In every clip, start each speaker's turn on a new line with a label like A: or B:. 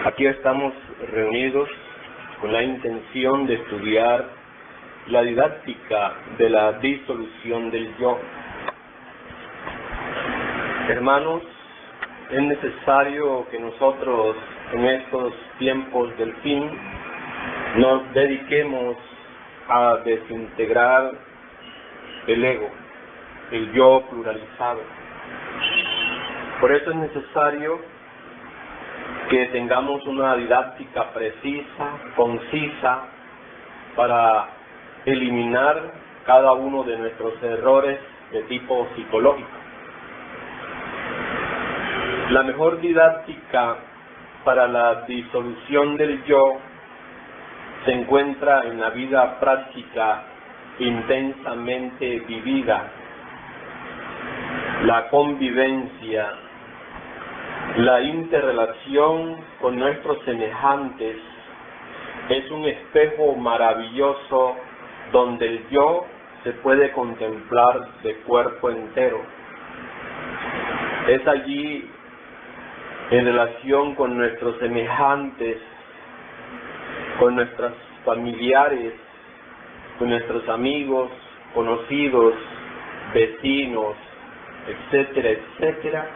A: Aquí estamos reunidos con la intención de estudiar la didáctica de la disolución del yo. Hermanos, es necesario que nosotros en estos tiempos del fin nos dediquemos a desintegrar el ego, el yo pluralizado. Por eso es necesario que tengamos una didáctica precisa, concisa, para eliminar cada uno de nuestros errores de tipo psicológico. La mejor didáctica para la disolución del yo se encuentra en la vida práctica intensamente vivida, la convivencia, la interrelación con nuestros semejantes es un espejo maravilloso donde el yo se puede contemplar de cuerpo entero. Es allí, en relación con nuestros semejantes, con nuestros familiares, con nuestros amigos, conocidos, vecinos, etcétera, etcétera,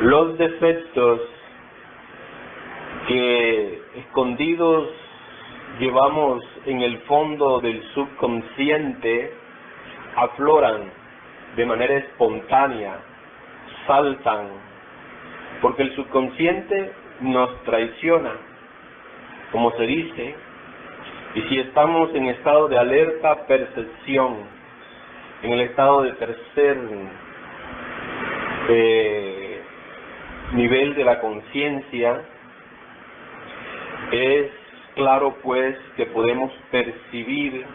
A: los defectos que escondidos llevamos en el fondo del subconsciente afloran de manera espontánea, saltan, porque el subconsciente nos traiciona, como se dice, y si estamos en estado de alerta percepción, en el estado de tercer nivel de la conciencia, es claro pues que podemos percibir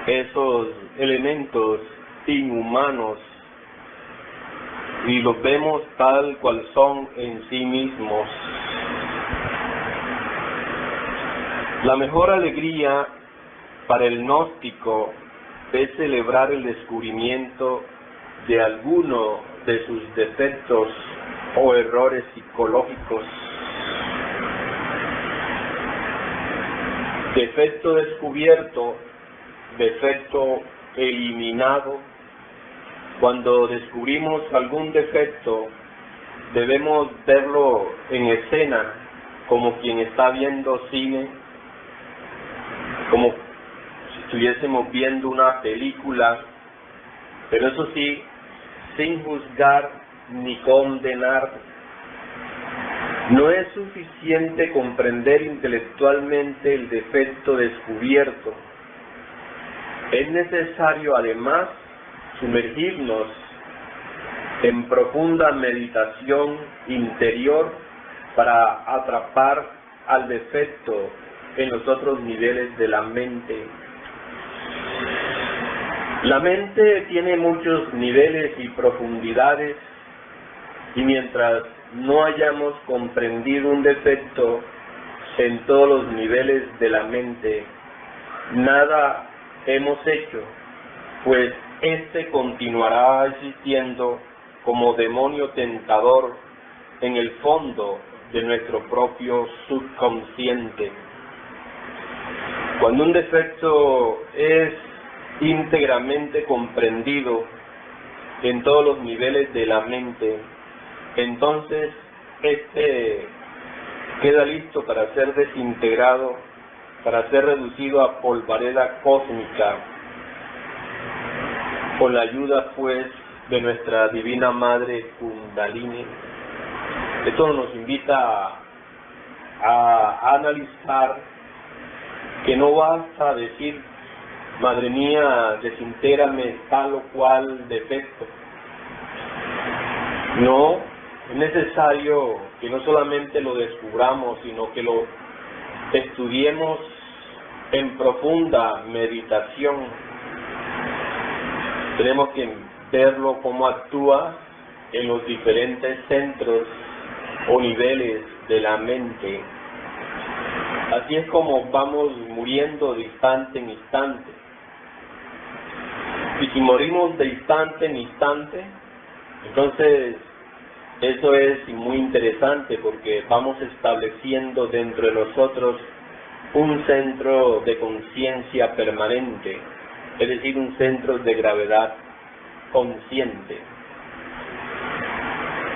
A: esos elementos inhumanos y los vemos tal cual son en sí mismos. La mejor alegría para el gnóstico es celebrar el descubrimiento de alguno de sus defectos o errores psicológicos. Defecto descubierto, defecto eliminado. Cuando descubrimos algún defecto, debemos verlo en escena, como quien está viendo cine, como si estuviésemos viendo una película, pero eso sí, sin juzgar ni condenar. No es suficiente comprender intelectualmente el defecto descubierto. Es necesario además sumergirnos en profunda meditación interior para atrapar al defecto en los otros niveles de la mente. La mente tiene muchos niveles y profundidades, y mientras no hayamos comprendido un defecto en todos los niveles de la mente, nada hemos hecho, pues este continuará existiendo como demonio tentador en el fondo de nuestro propio subconsciente. Cuando un defecto es íntegramente comprendido en todos los niveles de la mente, entonces este queda listo para ser desintegrado, para ser reducido a polvareda cósmica, con la ayuda pues de nuestra Divina Madre Kundalini. Esto nos invita a analizar que no basta decir: madre mía, desintégrame tal o cual defecto. No, es necesario que no solamente lo descubramos, sino que lo estudiemos en profunda meditación. Tenemos que verlo cómo actúa en los diferentes centros o niveles de la mente. Así es como vamos muriendo de instante en instante. Y si morimos de instante en instante, entonces Eso es muy interesante porque vamos estableciendo dentro de nosotros un centro de conciencia permanente, es decir, un centro de gravedad consciente.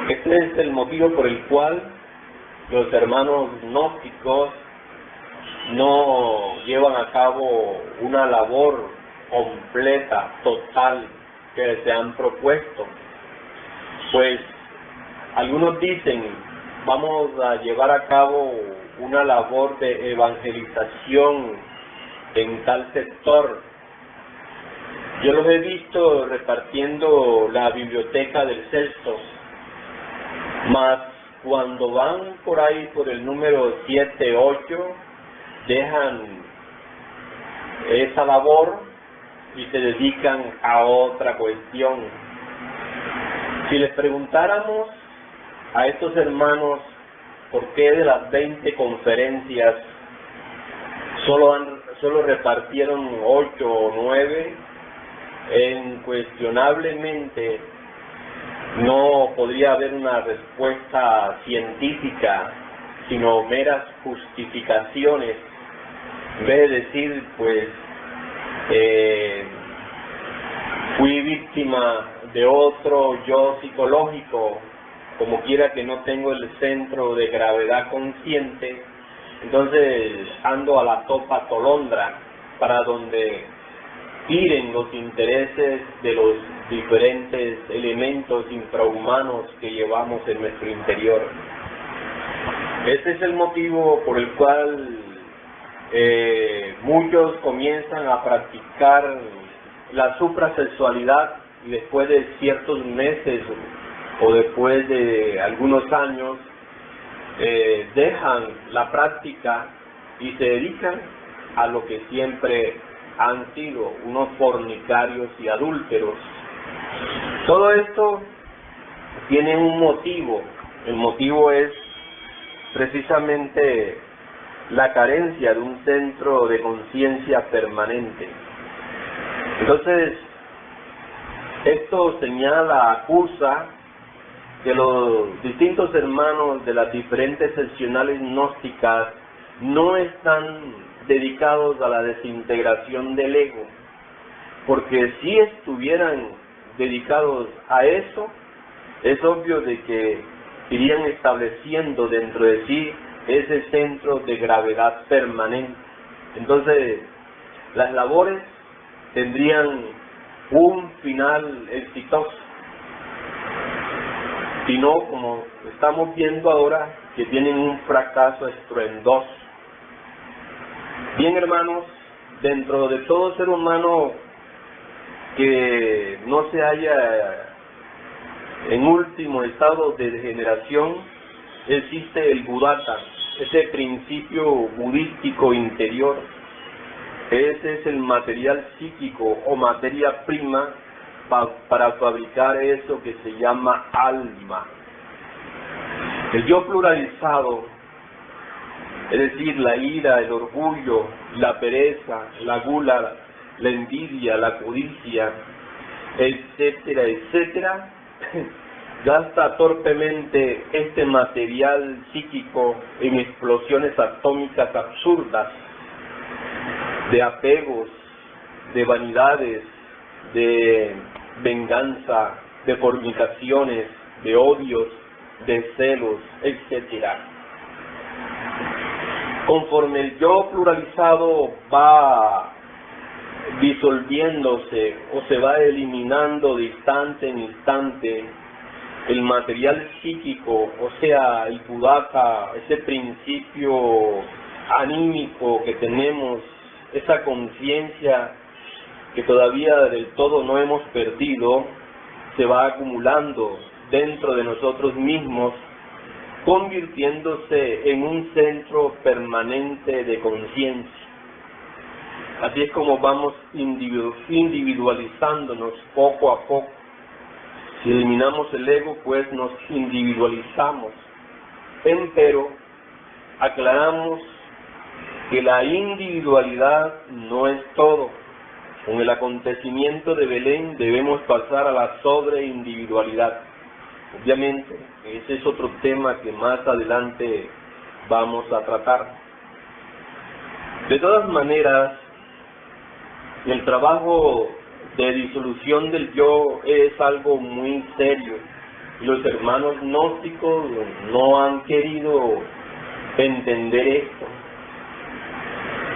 A: Este es el motivo por el cual los hermanos gnósticos no llevan a cabo una labor completa, total, que se han propuesto. Pues algunos dicen, vamos a llevar a cabo una labor de evangelización en tal sector. Yo los he visto repartiendo la biblioteca del Celso, mas cuando van por ahí por el número 7, 8, dejan esa labor y se dedican a otra cuestión. Si les preguntáramos a estos hermanos por qué de las 20 conferencias solo repartieron 8 o 9, incuestionablemente no podría haber una respuesta científica, sino meras justificaciones. En vez de decir, pues, fui víctima de otro yo psicológico, como quiera que no tengo el centro de gravedad consciente, entonces ando a la topa tolondra, para donde tiren los intereses de los diferentes elementos infrahumanos que llevamos en nuestro interior. Ese es el motivo por el cual muchos comienzan a practicar la suprasexualidad y después de ciertos meses o después de algunos años dejan la práctica y se dedican a lo que siempre han sido, unos fornicarios y adúlteros. Todo esto tiene un motivo. El motivo es precisamente la carencia de un centro de conciencia permanente. Entonces, esto señala, acusa que los distintos hermanos de las diferentes seccionales gnósticas no están dedicados a la desintegración del ego, porque si estuvieran dedicados a eso, es obvio de que irían estableciendo dentro de sí ese centro de gravedad permanente. Entonces, las labores tendrían un final exitoso, sino como estamos viendo ahora, que tienen un fracaso estruendoso. Bien, hermanos, dentro de todo ser humano que no se halla en último estado de degeneración, existe el Buddhata, ese principio budístico interior. Ese es el material psíquico o materia prima para fabricar eso que se llama alma. El yo pluralizado, es decir, la ira, el orgullo, la pereza, la gula, la envidia, la codicia, etcétera, etcétera, gasta torpemente este material psíquico en explosiones atómicas absurdas, de apegos, de vanidades, de venganza, de fornicaciones, de odios, de celos, etcétera. Conforme el yo pluralizado va disolviéndose o se va eliminando de instante en instante, el material psíquico, o sea, el Buddhata, ese principio anímico que tenemos, esa conciencia que todavía del todo no hemos perdido, se va acumulando dentro de nosotros mismos, convirtiéndose en un centro permanente de conciencia. Así es como vamos individualizándonos poco a poco. Si eliminamos el ego, pues nos individualizamos. Empero, aclaramos que la individualidad no es todo. Con el acontecimiento de Belén debemos pasar a la sobreindividualidad. Obviamente, ese es otro tema que más adelante vamos a tratar. De todas maneras, el trabajo de disolución del yo es algo muy serio. Los hermanos gnósticos no han querido entender esto.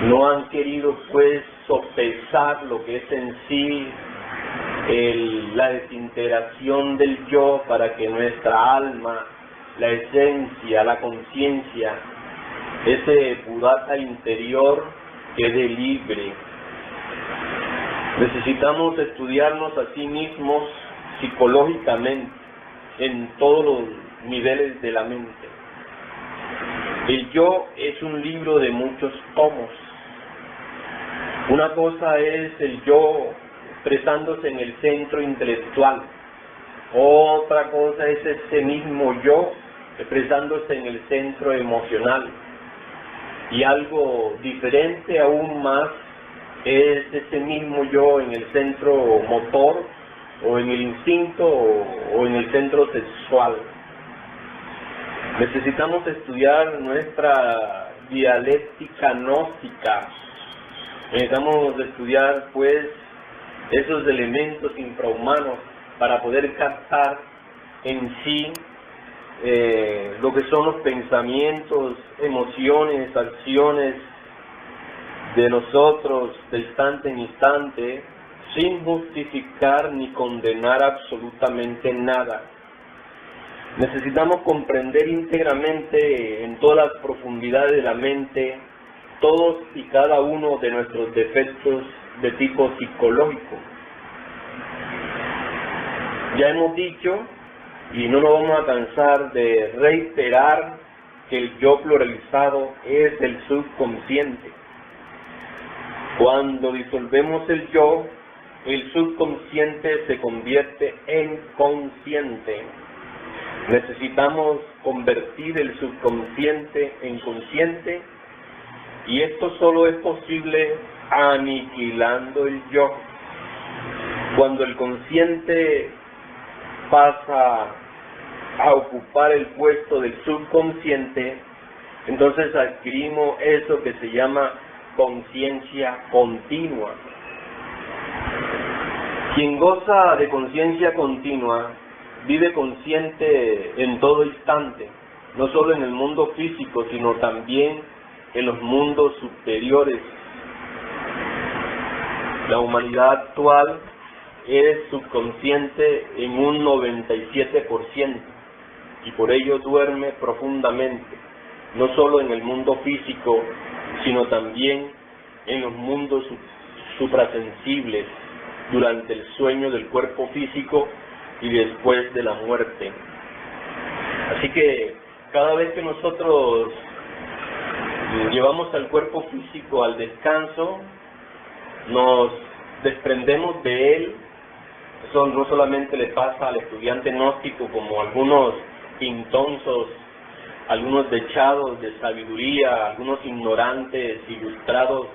A: No han querido, pues, sopesar lo que es en sí la desintegración del yo para que nuestra alma, la esencia, la conciencia, ese Buddhata interior quede libre. Necesitamos estudiarnos a sí mismos psicológicamente en todos los niveles de la mente. El yo es un libro de muchos tomos. Una cosa es el yo expresándose en el centro intelectual. Otra cosa es ese mismo yo expresándose en el centro emocional. Y algo diferente aún más es ese mismo yo en el centro motor, o en el instinto, o en el centro sexual. Necesitamos estudiar nuestra dialéctica gnóstica. Necesitamos estudiar, pues, esos elementos infrahumanos para poder captar en sí lo que son los pensamientos, emociones, acciones de nosotros de instante en instante, sin justificar ni condenar absolutamente nada. Necesitamos comprender íntegramente en todas las profundidades de la mente todos y cada uno de nuestros defectos de tipo psicológico. Ya hemos dicho, y no nos vamos a cansar de reiterar, que el yo pluralizado es el subconsciente. Cuando disolvemos el yo, el subconsciente se convierte en consciente. Necesitamos convertir el subconsciente en consciente, y esto solo es posible aniquilando el yo. Cuando el consciente pasa a ocupar el puesto del subconsciente, entonces adquirimos eso que se llama conciencia continua. Quien goza de conciencia continua vive consciente en todo instante, no solo en el mundo físico, sino también en los mundos superiores. La humanidad actual es subconsciente en un 97%, y por ello duerme profundamente, no solo en el mundo físico, sino también en los mundos suprasensibles, durante el sueño del cuerpo físico y después de la muerte. Así que cada vez que nosotros llevamos al cuerpo físico al descanso, nos desprendemos de él. Eso no solamente le pasa al estudiante gnóstico, como algunos intonsos, algunos dechados de sabiduría, algunos ignorantes ilustrados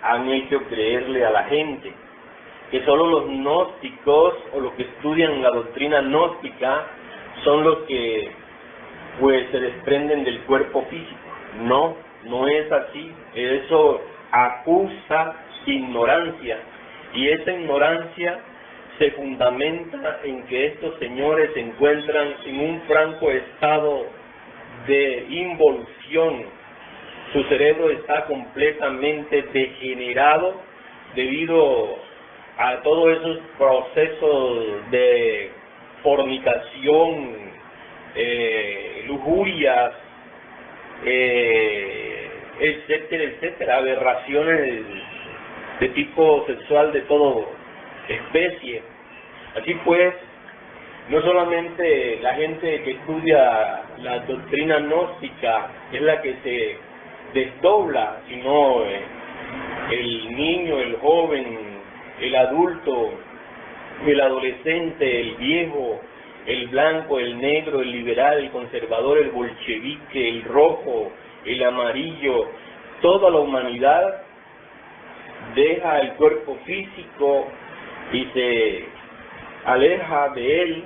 A: han hecho creerle a la gente que solo los gnósticos o los que estudian la doctrina gnóstica son los que, pues, se desprenden del cuerpo físico. No, no es así. Eso acusa ignorancia, y esa ignorancia se fundamenta en que estos señores se encuentran en un franco estado de involución. Su cerebro está completamente degenerado debido a todos esos procesos de fornicación, lujurias, etcétera, etcétera, aberraciones de tipo sexual de toda especie. Así pues, no solamente la gente que estudia la doctrina gnóstica es la que se desdobla, sino el niño, el joven, el adulto, el adolescente, el viejo, el blanco, el negro, el liberal, el conservador, el bolchevique, el rojo, el amarillo. Toda la humanidad deja el cuerpo físico y se aleja de él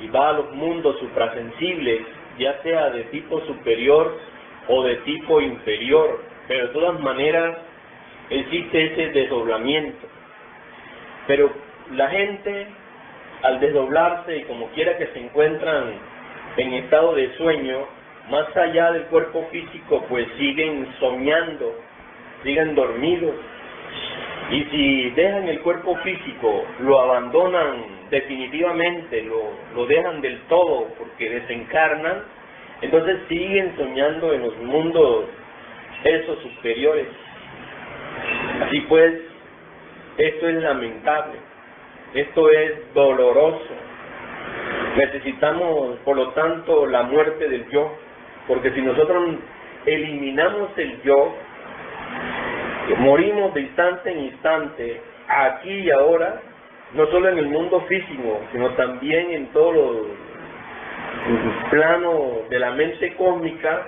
A: y va a los mundos suprasensibles, ya sea de tipo superior o de tipo inferior, pero de todas maneras existe ese desdoblamiento. Pero la gente, al desdoblarse y como quiera que se encuentran en estado de sueño, más allá del cuerpo físico, pues siguen soñando, siguen dormidos. Y si dejan el cuerpo físico, lo abandonan definitivamente, lo dejan del todo porque desencarnan, entonces siguen soñando en los mundos esos superiores. Así pues, esto es lamentable, esto es doloroso. Necesitamos, por lo tanto, la muerte del yo, porque si nosotros eliminamos el yo, morimos de instante en instante, aquí y ahora, no solo en el mundo físico, sino también en todos los planos de la mente cósmica,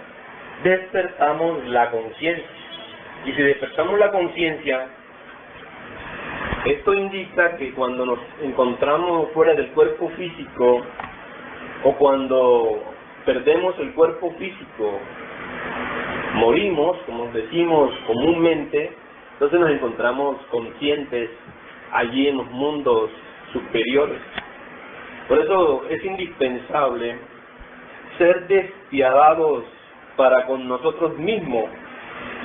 A: despertamos la conciencia. Y si despertamos la conciencia, esto indica que cuando nos encontramos fuera del cuerpo físico, o cuando perdemos el cuerpo físico, morimos, como decimos comúnmente, entonces nos encontramos conscientes allí en los mundos superiores. Por eso es indispensable ser despiadados para con nosotros mismos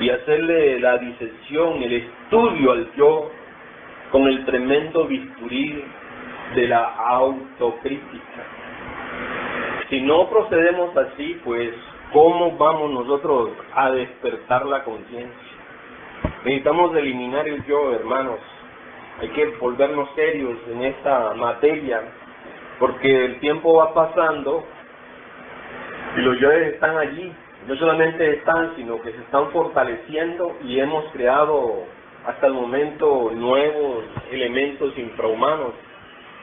A: y hacerle la disección, el estudio al yo con el tremendo bisturí de la autocrítica. Si no procedemos así, pues ¿cómo vamos nosotros a despertar la conciencia? Necesitamos eliminar el yo, hermanos. Hay que volvernos serios en esta materia, porque el tiempo va pasando y los yoes están allí. No solamente están, sino que se están fortaleciendo y hemos creado hasta el momento nuevos elementos infrahumanos.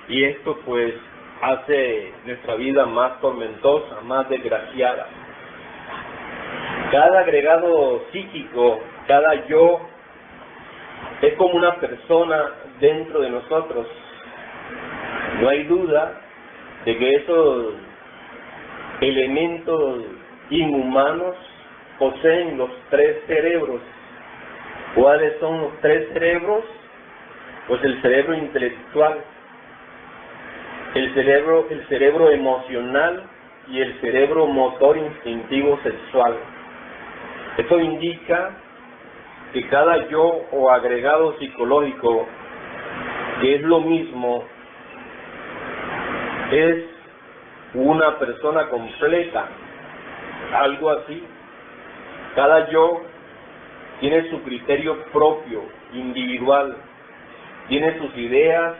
A: Y esto pues hace nuestra vida más tormentosa, más desgraciada. Cada agregado psíquico, cada yo, es como una persona dentro de nosotros. No hay duda de que esos elementos inhumanos poseen los tres cerebros. ¿Cuáles son los tres cerebros? Pues el cerebro intelectual, el cerebro emocional y el cerebro motor instintivo sexual. Esto indica que cada yo o agregado psicológico, que es lo mismo, es una persona completa, algo así. Cada yo tiene su criterio propio, individual, tiene sus ideas,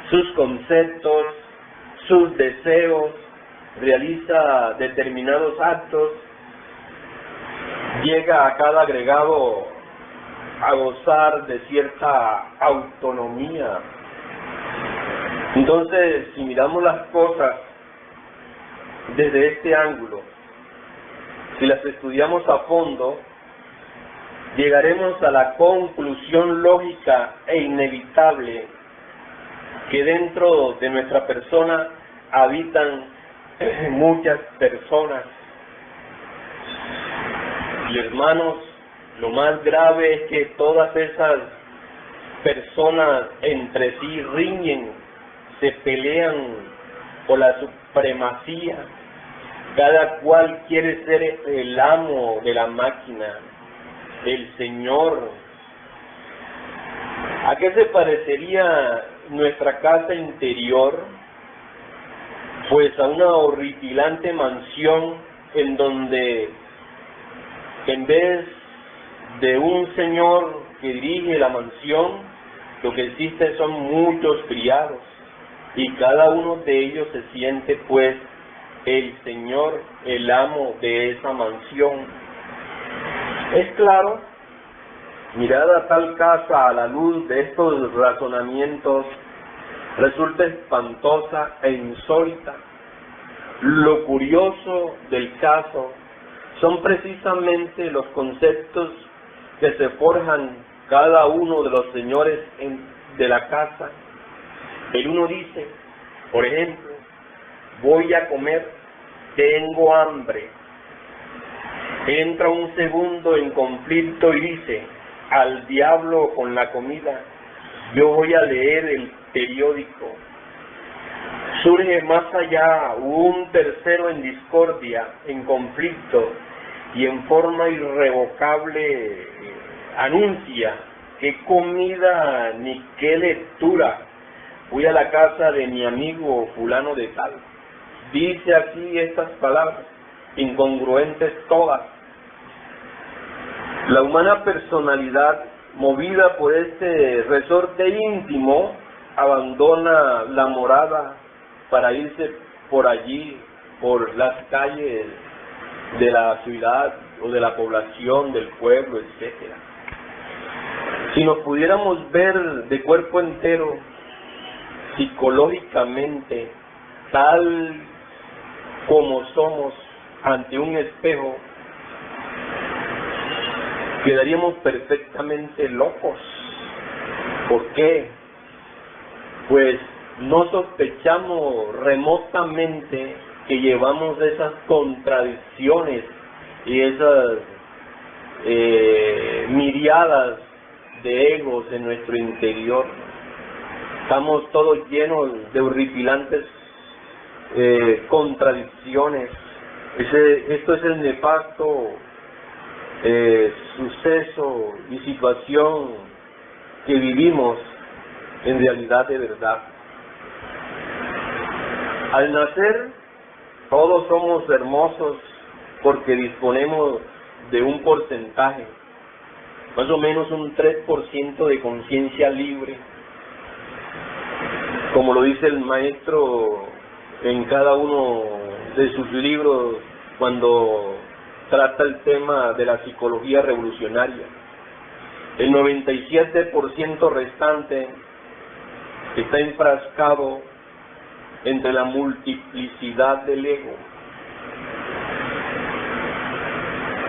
A: sus conceptos, sus deseos, realiza determinados actos, llega a cada agregado a gozar de cierta autonomía. Entonces, si miramos las cosas desde este ángulo, si las estudiamos a fondo, llegaremos a la conclusión lógica e inevitable que dentro de nuestra persona habitan muchas personas. Y hermanos, lo más grave es que todas esas personas entre sí riñen, se pelean por la supremacía. Cada cual quiere ser el amo de la máquina, el señor. ¿A qué se parecería nuestra casa interior? Pues a una horripilante mansión en donde en vez de un señor que dirige la mansión, lo que existe son muchos criados y cada uno de ellos se siente pues el señor, el amo de esa mansión. Es claro, mirada tal casa a la luz de estos razonamientos, resulta espantosa e insólita. Lo curioso del caso son precisamente los conceptos que se forjan cada uno de los señores de la casa. El uno dice, por ejemplo, voy a comer, tengo hambre. Entra un segundo en conflicto y dice, al diablo con la comida, yo voy a leer el periódico. Surge más allá un tercero en discordia, en conflicto, y en forma irrevocable anuncia, qué comida ni qué lectura, voy a la casa de mi amigo fulano de tal. Dice aquí estas palabras, incongruentes todas. La humana personalidad, movida por este resorte íntimo, abandona la morada para irse por allí, por las calles de la ciudad o de la población, del pueblo, etcétera. Si nos pudiéramos ver de cuerpo entero, psicológicamente, tal como somos ante un espejo, quedaríamos perfectamente locos. ¿Por qué? Pues no sospechamos remotamente que llevamos esas contradicciones y esas miriadas de egos en nuestro interior. Estamos todos llenos de horripilantes contradicciones. Esto es el nefasto suceso y situación que vivimos en realidad de verdad. Al nacer, todos somos hermosos porque disponemos de un porcentaje, más o menos un 3% de conciencia libre, como lo dice el maestro en cada uno de sus libros cuando trata el tema de la psicología revolucionaria. El 97% restante está enfrascado entre la multiplicidad del ego.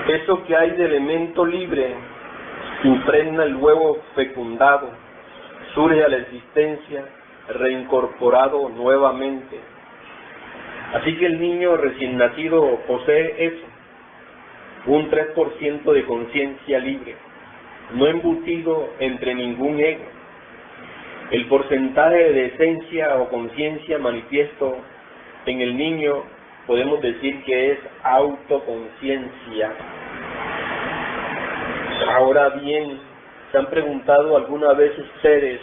A: Eso que hay de elemento libre impregna el huevo fecundado, surge a la existencia, reincorporado nuevamente. Así que el niño recién nacido posee eso, un 3% de conciencia libre, no embutido entre ningún ego. El porcentaje de esencia o conciencia manifiesto en el niño podemos decir que es autoconciencia. Ahora bien, ¿se han preguntado alguna vez ustedes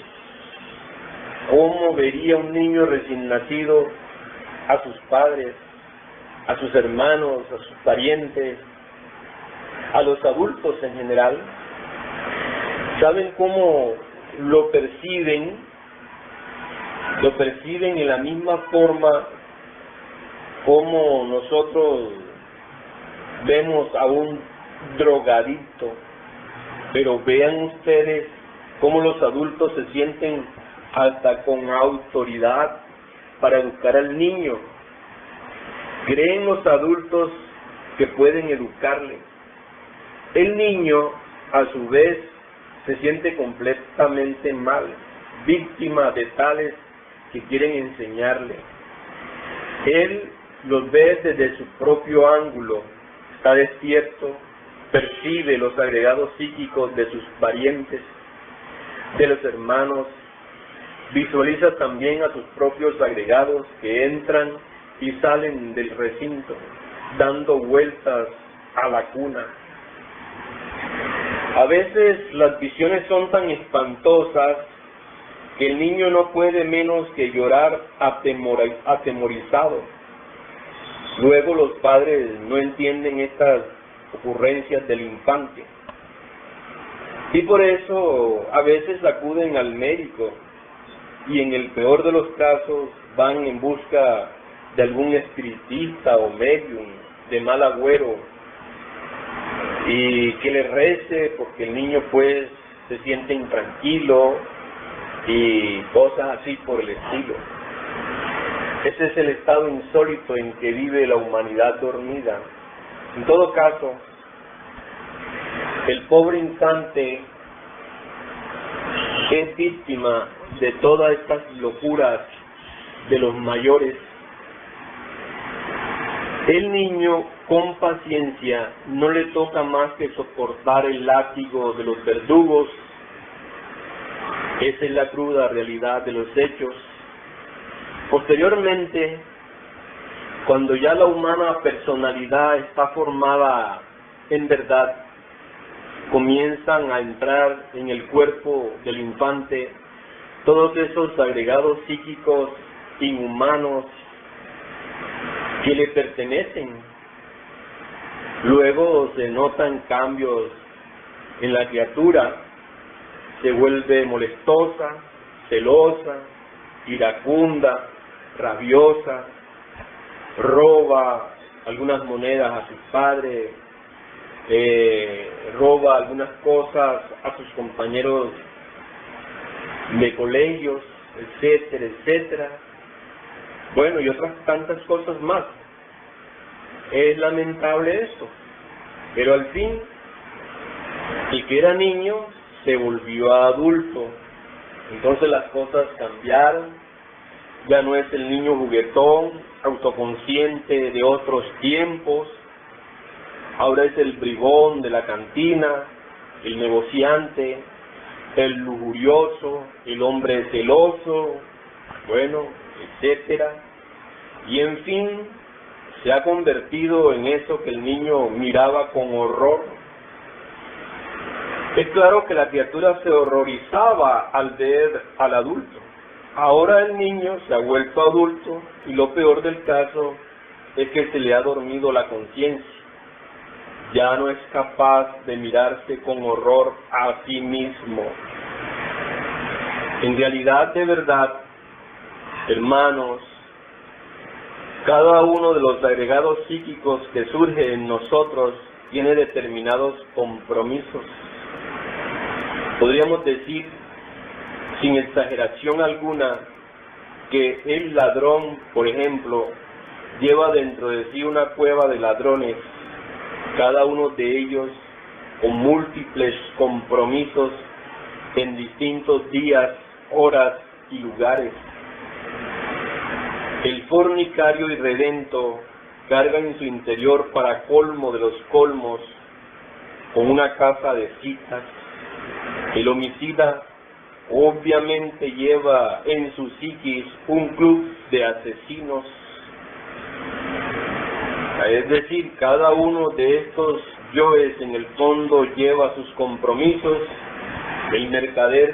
A: cómo vería un niño recién nacido a sus padres, a sus hermanos, a sus parientes, a los adultos en general? ¿Saben cómo lo perciben? Lo perciben en la misma forma como nosotros vemos a un drogadicto. Pero vean ustedes cómo los adultos se sienten hasta con autoridad para educar al niño. Creen los adultos que pueden educarle. El niño, a su vez, se siente completamente mal, víctima de tales que quieren enseñarle. Él los ve desde su propio ángulo, está despierto, percibe los agregados psíquicos de sus parientes, de los hermanos, visualiza también a sus propios agregados que entran y salen del recinto, dando vueltas a la cuna. A veces las visiones son tan espantosas que el niño no puede menos que llorar atemorizado. Luego los padres no entienden estas ocurrencias del infante y por eso a veces acuden al médico y en el peor de los casos van en busca de algún espiritista o medium de mal agüero y que le rece porque el niño pues se siente intranquilo y cosas así por el estilo. Ese es el estado insólito en que vive la humanidad dormida. En todo caso, el pobre infante es víctima de todas estas locuras de los mayores El niño, con paciencia, no le toca más que soportar el látigo de los verdugos. Esa es la cruda realidad de los hechos. Posteriormente, cuando ya la humana personalidad está formada en verdad, comienzan a entrar en el cuerpo del infante todos esos agregados psíquicos inhumanos que le pertenecen. Luego se notan cambios en la criatura, se vuelve molestosa, celosa, iracunda, rabiosa, roba algunas monedas a sus padres, roba algunas cosas a sus compañeros de colegios, etcétera, etcétera. Bueno, y otras tantas cosas más. Es lamentable esto, pero al fin, el que era niño se volvió adulto. Entonces las cosas cambiaron. Ya no es el niño juguetón, autoconsciente de otros tiempos. Ahora es el bribón de la cantina, el negociante, el lujurioso, el hombre celoso, bueno, etcétera. Y en fin, se ha convertido en eso que el niño miraba con horror. Es claro que la criatura se horrorizaba al ver al adulto. Ahora el niño se ha vuelto adulto y lo peor del caso es que se le ha dormido la conciencia. Ya no es capaz de mirarse con horror a sí mismo. En realidad, de verdad, hermanos, cada uno de los agregados psíquicos que surge en nosotros tiene determinados compromisos. Podríamos decir, sin exageración alguna, que el ladrón, por ejemplo, lleva dentro de sí una cueva de ladrones, cada uno de ellos con múltiples compromisos en distintos días, horas y lugares. El fornicario irredento carga en su interior, para colmo de los colmos, con una casa de citas. El homicida obviamente lleva en su psiquis un club de asesinos. Es decir, cada uno de estos yoes en el fondo lleva sus compromisos. El mercader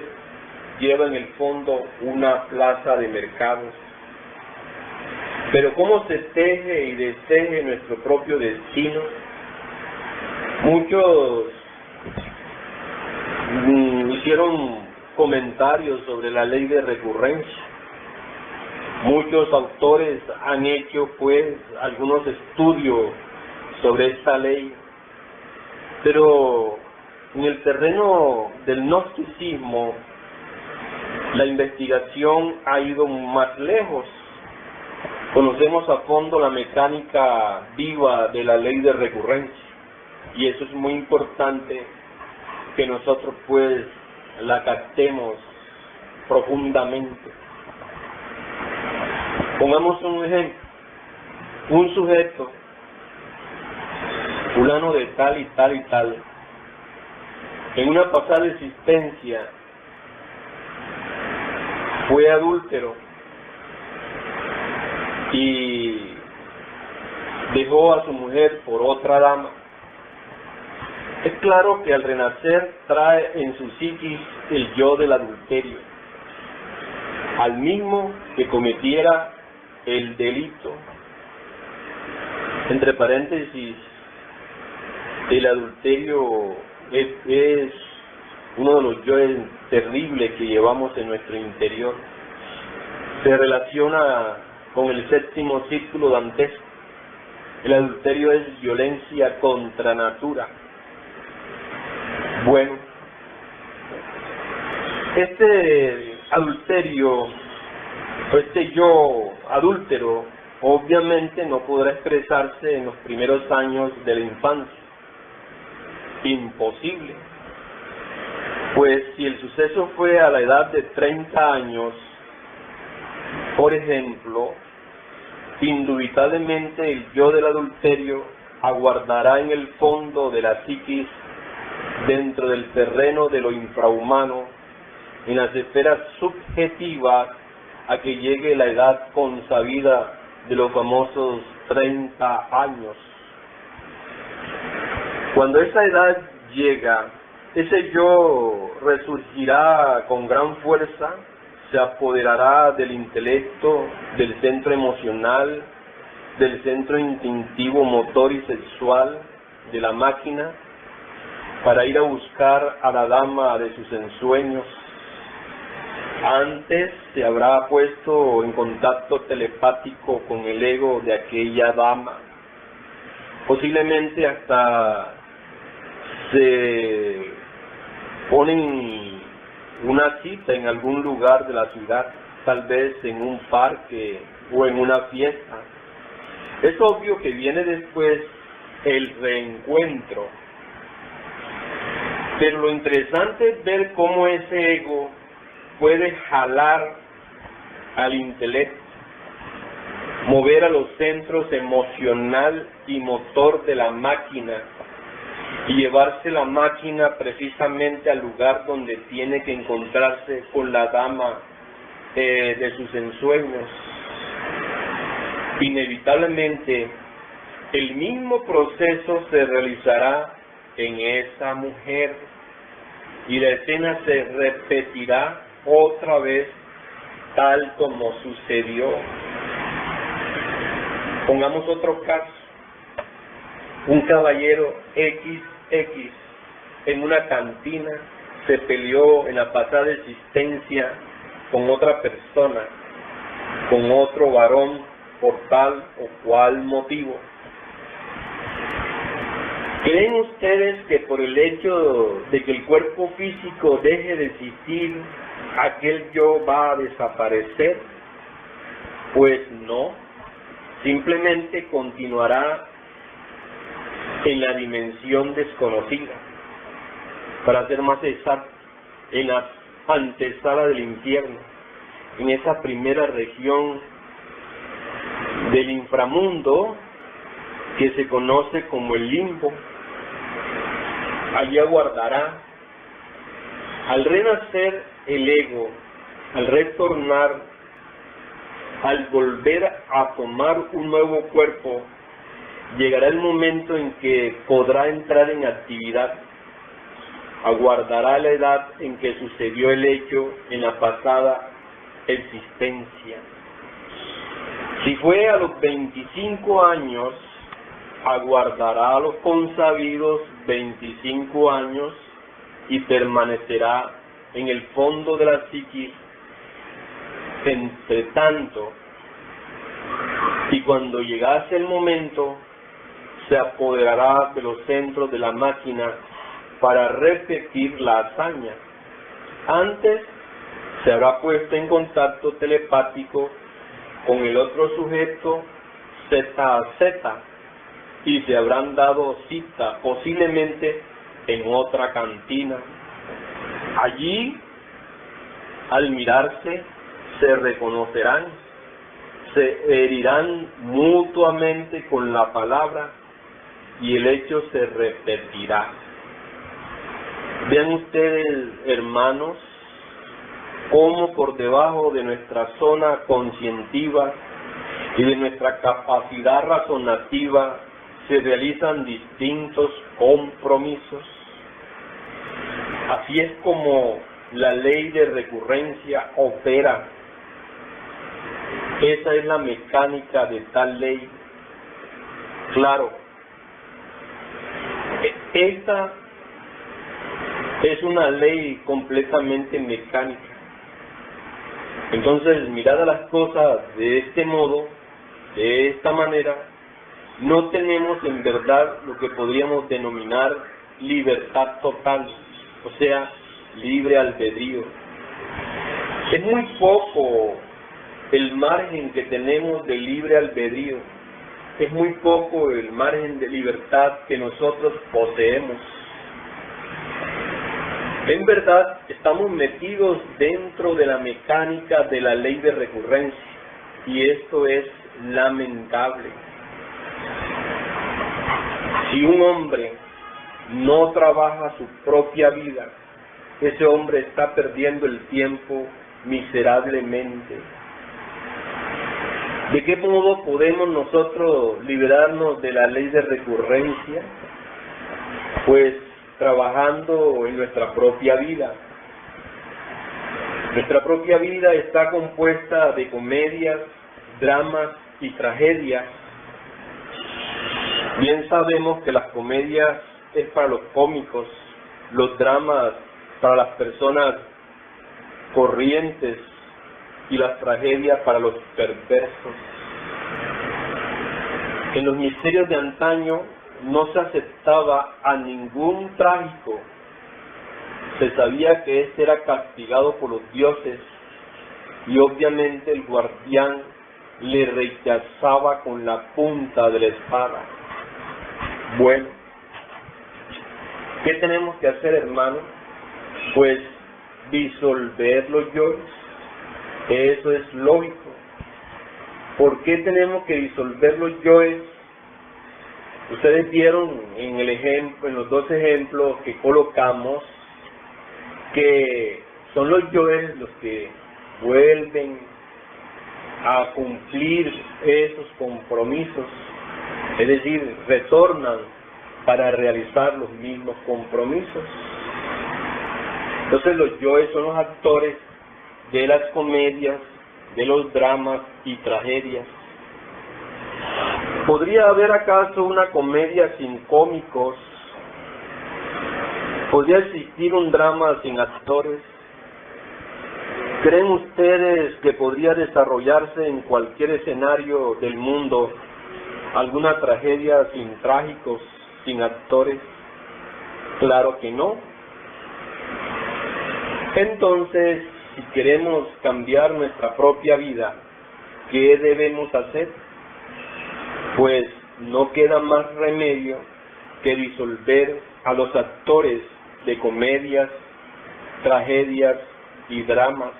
A: lleva en el fondo una plaza de mercados. Pero ¿cómo se teje y desteje nuestro propio destino? Muchos hicieron comentarios sobre la ley de recurrencia. Muchos autores han hecho pues algunos estudios sobre esta ley, pero en el terreno del gnosticismo la investigación ha ido más lejos. Conocemos a fondo la mecánica viva de la ley de recurrencia, y eso es muy importante que nosotros pues la captemos profundamente. Pongamos un ejemplo. Un sujeto, fulano de tal y tal y tal, en una pasada existencia fue adúltero y dejó a su mujer por otra dama. Es claro que al renacer trae en su psiquis el yo del adulterio, al mismo que cometiera el delito. Entre paréntesis, el adulterio es uno de los yoes terribles que llevamos en nuestro interior. Se relaciona con el séptimo círculo dantesco. El adulterio es violencia contra natura. Bueno, este adulterio, o este yo adúltero, obviamente no podrá expresarse en los primeros años de la infancia. Imposible. Pues si el suceso fue a la edad de 30 años, por ejemplo, Indubitablemente el yo del adulterio aguardará en el fondo de la psiquis, dentro del terreno de lo infrahumano, en las esferas subjetivas, a que llegue la edad consabida de los famosos 30 años. Cuando esa edad llega, ese yo resurgirá con gran fuerza, se apoderará del intelecto, del centro emocional, del centro instintivo, motor y sexual de la máquina, para ir a buscar a la dama de sus ensueños. Antes se habrá puesto en contacto telepático con el ego de aquella dama. Posiblemente hasta se ponen una cita en algún lugar de la ciudad, tal vez en un parque o en una fiesta. Es obvio que viene después el reencuentro, pero lo interesante es ver cómo ese ego puede jalar al intelecto, mover a los centros emocional y motor de la máquina y llevarse la máquina precisamente al lugar donde tiene que encontrarse con la dama de sus ensueños. Inevitablemente, el mismo proceso se realizará en esa mujer y la escena se repetirá otra vez tal como sucedió. Pongamos otro caso. Un caballero XX en una cantina se peleó en la pasada existencia con otra persona, con otro varón, por tal o cual motivo. ¿Creen ustedes que por el hecho de que el cuerpo físico deje de existir, aquel yo va a desaparecer? Pues no, simplemente continuará en la dimensión desconocida, para ser más exacto, en la antesala del infierno, en esa primera región del inframundo que se conoce como el limbo. Allí aguardará. Al renacer el ego, al retornar, al volver a tomar un nuevo cuerpo, llegará el momento en que podrá entrar en actividad. Aguardará la edad en que sucedió el hecho en la pasada existencia. Si fue a los 25 años, aguardará a los consabidos 25 años y permanecerá en el fondo de la psiquis entre tanto, y cuando llegase el momento se apoderará de los centros de la máquina para repetir la hazaña. Antes se habrá puesto en contacto telepático con el otro sujeto ZZ y se habrán dado cita posiblemente en otra cantina. Allí, al mirarse, se reconocerán, se herirán mutuamente con la palabra y el hecho se repetirá. Vean ustedes, hermanos, cómo por debajo de nuestra zona conscientiva y de nuestra capacidad razonativa se realizan distintos compromisos. Así es como la ley de recurrencia opera. Esa es la mecánica de tal ley. Claro, esta es una ley completamente mecánica. Entonces, mirad las cosas de este modo, de esta manera, no tenemos en verdad lo que podríamos denominar libertad total, o sea, libre albedrío. Es muy poco el margen que tenemos de libre albedrío, es muy poco el margen de libertad que nosotros poseemos. En verdad, estamos metidos dentro de la mecánica de la ley de recurrencia, y esto es lamentable. Si un hombre no trabaja su propia vida, ese hombre está perdiendo el tiempo miserablemente. ¿De qué modo podemos nosotros liberarnos de la ley de recurrencia? Pues trabajando en nuestra propia vida. Nuestra propia vida está compuesta de comedias, dramas y tragedias. Bien sabemos que las comedias es para los cómicos, los dramas para las personas corrientes y las tragedias para los perversos. En los misterios de antaño no se aceptaba a ningún trágico. Se sabía que éste era castigado por los dioses y obviamente el guardián le rechazaba con la punta de la espada. Bueno, ¿qué tenemos que hacer, hermano? Pues disolver los yoes. Eso es lógico. ¿Por qué tenemos que disolver los yoes? Ustedes vieron en el ejemplo, en los dos ejemplos que colocamos, que son los yoes los que vuelven a cumplir esos compromisos, es decir, retornan para realizar los mismos compromisos. Entonces los yoes son los actores de las comedias, de los dramas y tragedias. ¿Podría haber acaso una comedia sin cómicos? ¿Podría existir un drama sin actores? ¿Creen ustedes que podría desarrollarse en cualquier escenario del mundo alguna tragedia sin trágicos, sin actores? Claro que no. Entonces, si queremos cambiar nuestra propia vida, ¿qué debemos hacer? Pues no queda más remedio que disolver a los actores de comedias, tragedias y dramas.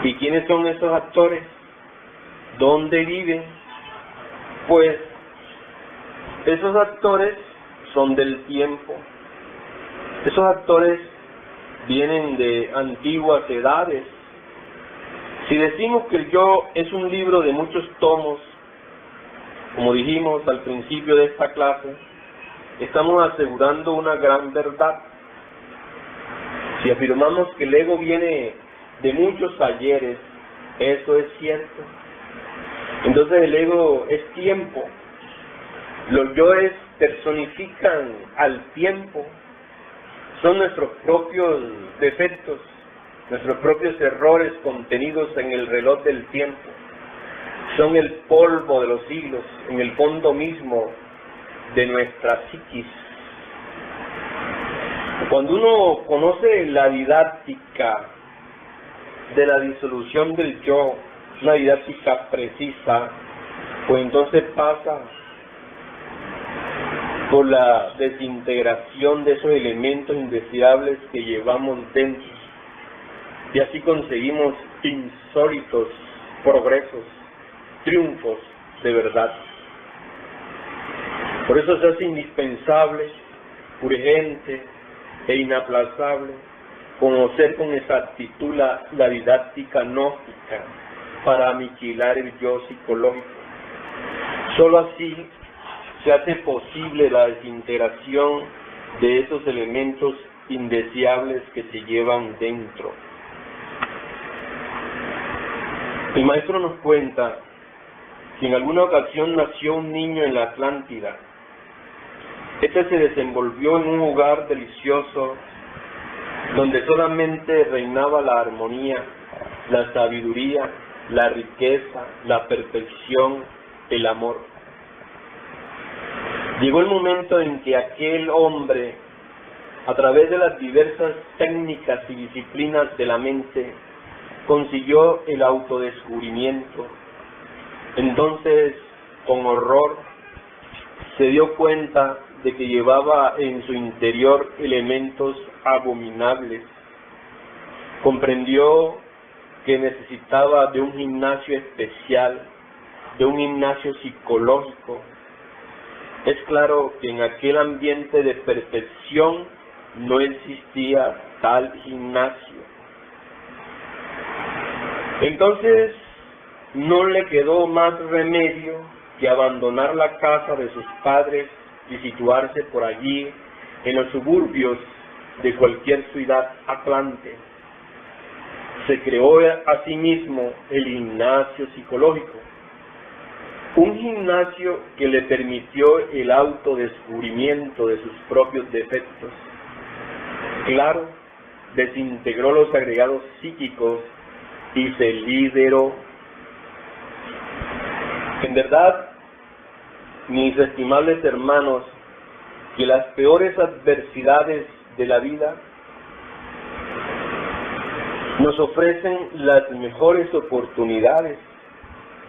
A: ¿Y quiénes son esos actores? ¿Dónde viven? Pues esos actores son del tiempo. Esos actores vienen de antiguas edades. Si decimos que el yo es un libro de muchos tomos, como dijimos al principio de esta clase, estamos asegurando una gran verdad. Si afirmamos que el ego viene de muchos ayeres, eso es cierto. Entonces el ego es tiempo. Los yoes personifican al tiempo. Son nuestros propios defectos, nuestros propios errores contenidos en el reloj del tiempo. Son el polvo de los siglos, en el fondo mismo de nuestra psiquis. Cuando uno conoce la didáctica de la disolución del yo, una didáctica precisa, pues entonces pasa por la desintegración de esos elementos indeseables que llevamos dentro, y así conseguimos insólitos progresos, triunfos de verdad. Por eso se hace indispensable, urgente e inaplazable conocer con exactitud la didáctica gnóstica para aniquilar el yo psicológico. Solo así se hace posible la desintegración de esos elementos indeseables que se llevan dentro. El maestro nos cuenta que en alguna ocasión nació un niño en la Atlántida. Este se desenvolvió en un hogar delicioso donde solamente reinaba la armonía, la sabiduría, la riqueza, la perfección, el amor. Llegó el momento en que aquel hombre, a través de las diversas técnicas y disciplinas de la mente, consiguió el autodescubrimiento. Entonces, con horror, se dio cuenta de que llevaba en su interior elementos abominables. Comprendió que necesitaba de un gimnasio especial, de un gimnasio psicológico. Es claro que en aquel ambiente de perfección no existía tal gimnasio. Entonces, no le quedó más remedio que abandonar la casa de sus padres y situarse por allí, en los suburbios de cualquier ciudad atlante. Se creó a sí mismo el gimnasio psicológico, un gimnasio que le permitió el autodescubrimiento de sus propios defectos. Claro, desintegró los agregados psíquicos y se liberó. En verdad, mis estimables hermanos, que las peores adversidades de la vida nos ofrecen las mejores oportunidades.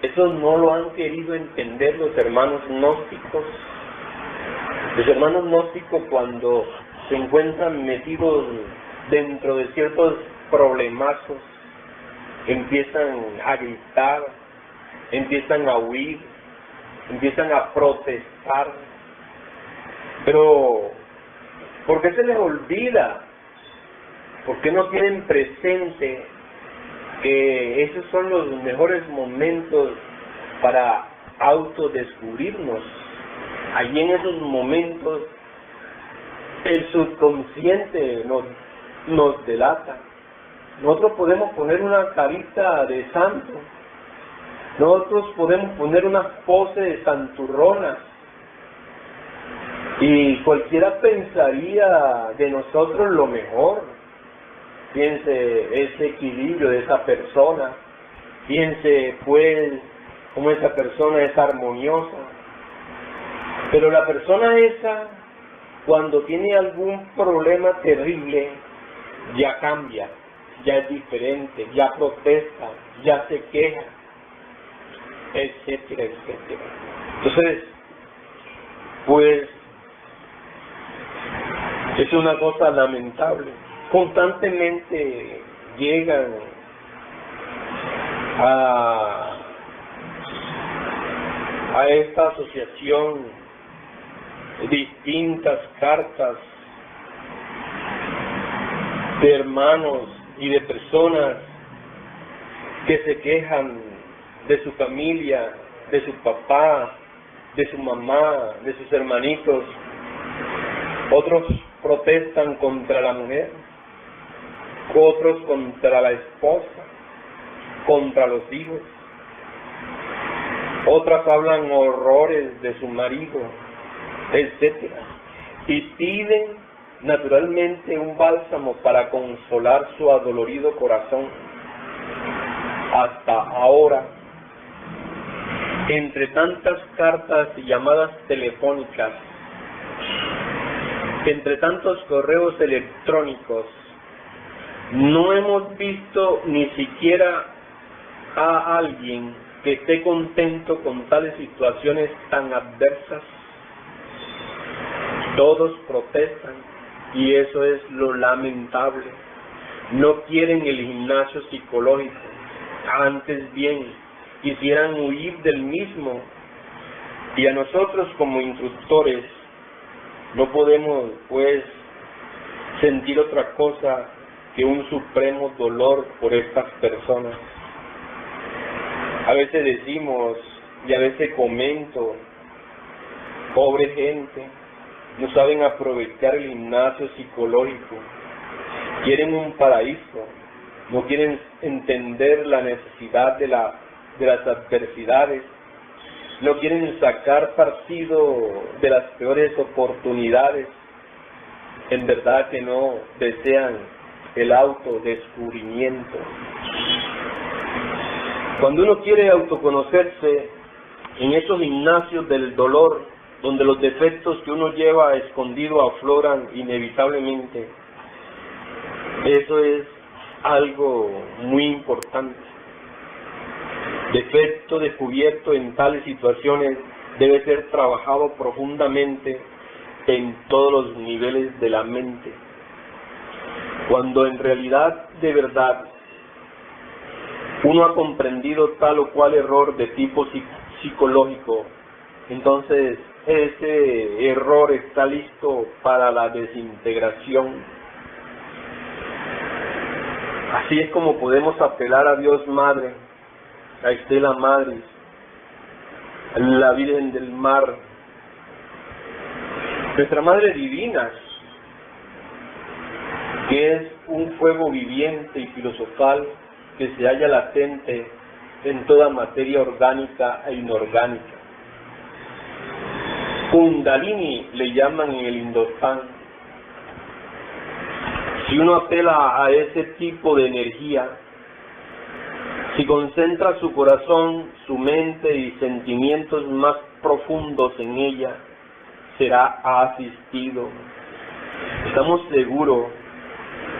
A: Eso no lo han querido entender los hermanos gnósticos. Los hermanos gnósticos, cuando se encuentran metidos dentro de ciertos problemazos, empiezan a gritar, empiezan a huir, empiezan a protestar. Pero, ¿por qué se les olvida? ¿Por qué no tienen presente que esos son los mejores momentos para autodescubrirnos? Allí en esos momentos el subconsciente nos delata. Nosotros podemos poner una carita de santo, nosotros podemos poner una pose de santurrona, y cualquiera pensaría de nosotros lo mejor. Piense ese equilibrio de esa persona, piense pues cómo esa persona es armoniosa. Pero la persona esa, cuando tiene algún problema terrible, ya cambia, ya es diferente, ya protesta, ya se queja, etcétera, etcétera. Entonces, pues, es una cosa lamentable. Constantemente llegan a esta asociación distintas cartas de hermanos y de personas que se quejan de su familia, de su papá, de su mamá, de sus hermanitos. Otros protestan contra la mujer, otros contra la esposa, contra los hijos. Otras hablan horrores de su marido, etcétera, y piden naturalmente un bálsamo para consolar su adolorido corazón. Hasta ahora, entre tantas cartas y llamadas telefónicas, entre tantos correos electrónicos, no hemos visto ni siquiera a alguien que esté contento con tales situaciones tan adversas. Todos protestan, y eso es lo lamentable. No quieren el gimnasio psicológico, antes bien quisieran huir del mismo. Y a nosotros como instructores no podemos pues sentir otra cosa que un supremo dolor por estas personas. A veces decimos, y a veces comento, pobre gente, no saben aprovechar el gimnasio psicológico, quieren un paraíso, no quieren entender la necesidad de las adversidades, no quieren sacar partido de las peores oportunidades. En verdad que no desean el autodescubrimiento. Cuando uno quiere autoconocerse en esos gimnasios del dolor, donde los defectos que uno lleva escondido afloran inevitablemente, eso es algo muy importante. Defecto descubierto en tales situaciones debe ser trabajado profundamente en todos los niveles de la mente. Cuando en realidad, de verdad, uno ha comprendido tal o cual error de tipo psicológico, entonces ese error está listo para la desintegración. Así es como podemos apelar a Dios Madre, a Estela Madre, a la Virgen del Mar, nuestra Madre Divina, que es un fuego viviente y filosofal que se halla latente en toda materia orgánica e inorgánica. Kundalini le llaman en el Hindustán. Si uno apela a ese tipo de energía, si concentra su corazón, su mente y sentimientos más profundos en ella, será asistido. Estamos seguros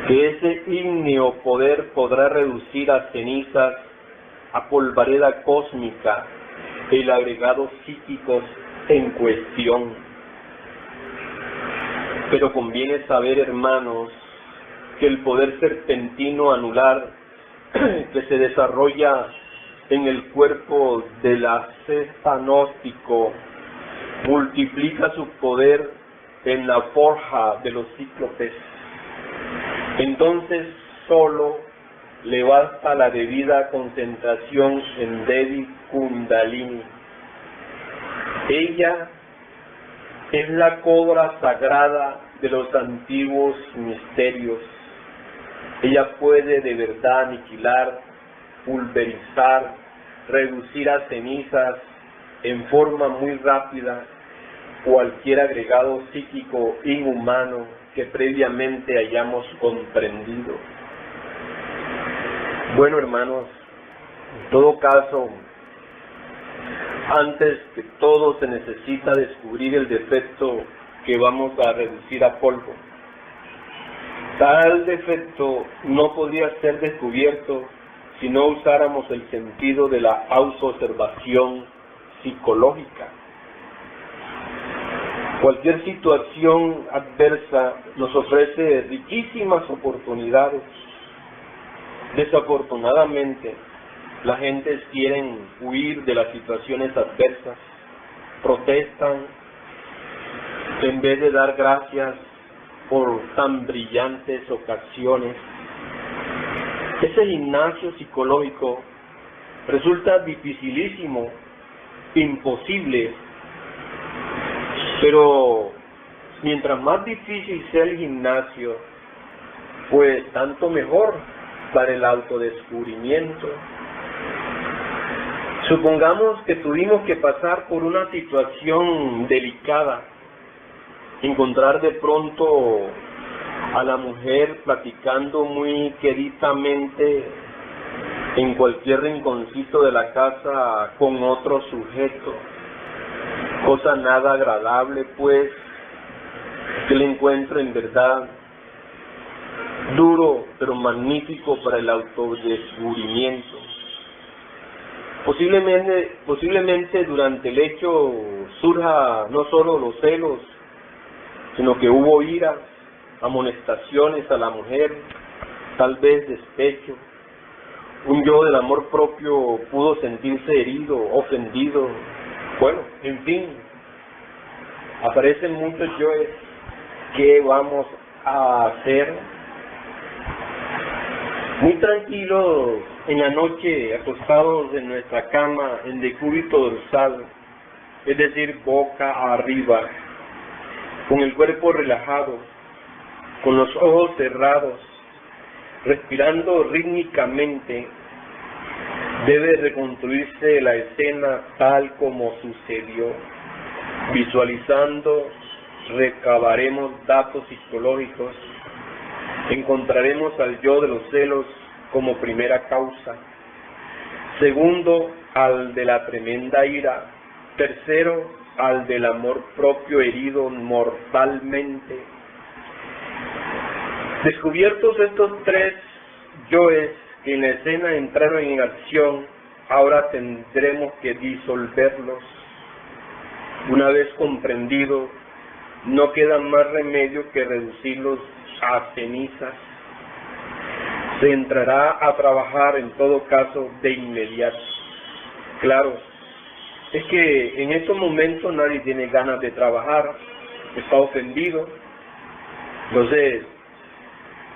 A: que ese ígneo poder podrá reducir a cenizas, a polvareda cósmica, el agregado psíquicos en cuestión. Pero conviene saber, hermanos, que el poder serpentino anular que se desarrolla en el cuerpo del acetanóstico multiplica su poder en la forja de los cíclopes. Entonces solo le basta la debida concentración en Devi Kundalini. Ella es la cobra sagrada de los antiguos misterios. Ella puede de verdad aniquilar, pulverizar, reducir a cenizas en forma muy rápida cualquier agregado psíquico inhumano que previamente hayamos comprendido. Bueno, hermanos, en todo caso, antes que todo se necesita descubrir el defecto que vamos a reducir a polvo. Tal defecto no podría ser descubierto si no usáramos el sentido de la autoobservación psicológica. Cualquier situación adversa nos ofrece riquísimas oportunidades. Desafortunadamente, la gente quiere huir de las situaciones adversas, protestan en vez de dar gracias por tan brillantes ocasiones. Ese gimnasio psicológico resulta dificilísimo, imposible, pero mientras más difícil sea el gimnasio, pues tanto mejor para el autodescubrimiento. Supongamos que tuvimos que pasar por una situación delicada, encontrar de pronto a la mujer platicando muy queridamente en cualquier rinconcito de la casa con otro sujeto, cosa nada agradable, pues, que el encuentro en verdad duro pero magnífico para el autodescubrimiento. Posiblemente durante el hecho surja no solo los celos, sino que hubo ira, amonestaciones a la mujer, tal vez despecho. Un yo del amor propio pudo sentirse herido, ofendido. Bueno, en fin, aparecen muchos yoes. ¿Qué vamos a hacer? Muy tranquilos en la noche, acostados en nuestra cama, en decúbito dorsal, es decir, boca arriba, con el cuerpo relajado, con los ojos cerrados, respirando rítmicamente, debe reconstruirse la escena tal como sucedió. Visualizando, recabaremos datos psicológicos, encontraremos al yo de los celos como primera causa, segundo, al de la tremenda ira, tercero, al del amor propio herido mortalmente. Descubiertos estos tres yoes que en la escena entraron en acción, ahora tendremos que disolverlos. Una vez comprendido, no queda más remedio que reducirlos a cenizas. se entrará a trabajar en todo caso de inmediato. Claro, es que en estos momentos nadie tiene ganas de trabajar, está ofendido. Entonces,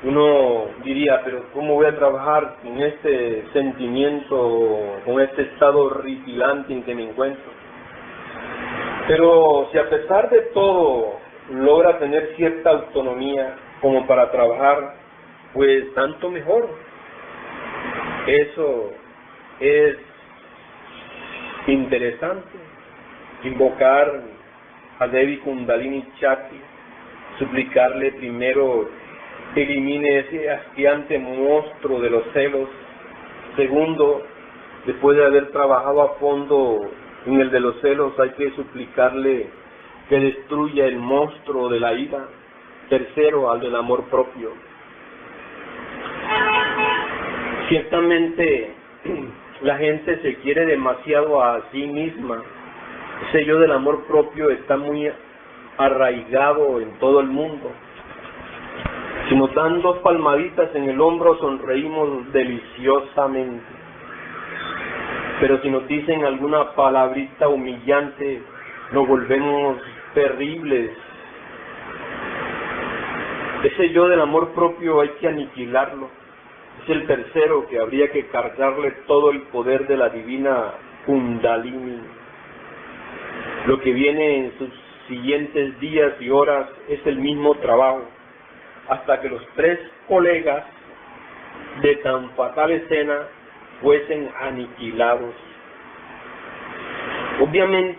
A: uno diría, pero ¿cómo voy a trabajar con este sentimiento, con este estado horripilante en que me encuentro? Pero si a pesar de todo logra tener cierta autonomía como para trabajar, pues tanto mejor. Eso es interesante. Invocar a Devi Kundalini Shakti, suplicarle primero elimine ese hastiante monstruo de los celos. Segundo, después de haber trabajado a fondo en el de los celos, hay que suplicarle que destruya el monstruo de la ira. Tercero, al del amor propio. Ciertamente, la gente se quiere demasiado a sí misma. Ese yo del amor propio está muy arraigado en todo el mundo. Si nos dan 2 palmaditas en el hombro, sonreímos deliciosamente. Pero si nos dicen alguna palabrita humillante, nos volvemos terribles. Ese yo del amor propio hay que aniquilarlo. Es el tercero que habría que cargarle todo el poder de la divina Kundalini. Lo que viene en sus siguientes días y horas es el mismo trabajo, hasta que los 3 colegas de tan fatal escena fuesen aniquilados. Obviamente